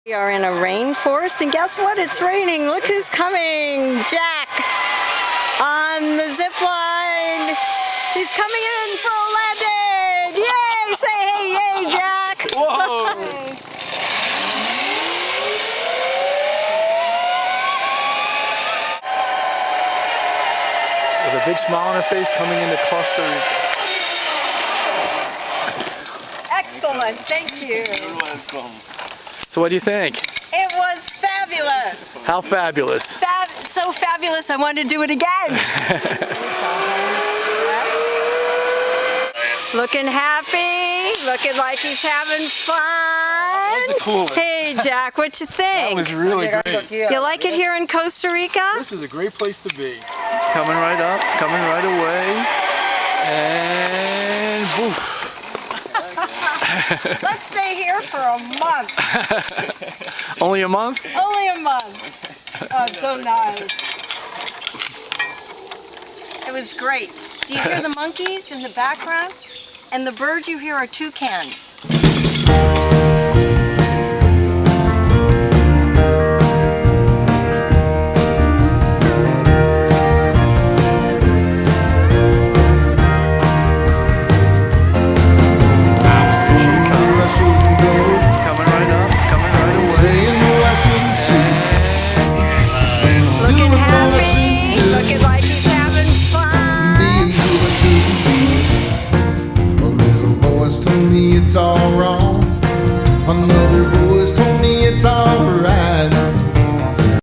We are in a rainforest, and guess what? It's raining. Look who's coming. Jack on the zip line. He's coming in for a landing. Yay! Say hey, yay, Jack. Whoa! With a big smile on her face, coming into Costa Rica. Excellent. Thank you. You're welcome. So what do you think? It was fabulous. How fabulous? So fabulous, I wanted to do it again. Looking happy, looking like he's having fun. That was the coolest. Hey Jack, what you think? That was really great. You like it here in Costa Rica? This is a great place to be. Coming right up, coming right away, and woof. Let's stay here for a month. Only a month? Only a month. Oh, so nice. It was great. Do you hear the monkeys in the background? And the birds you hear are toucans.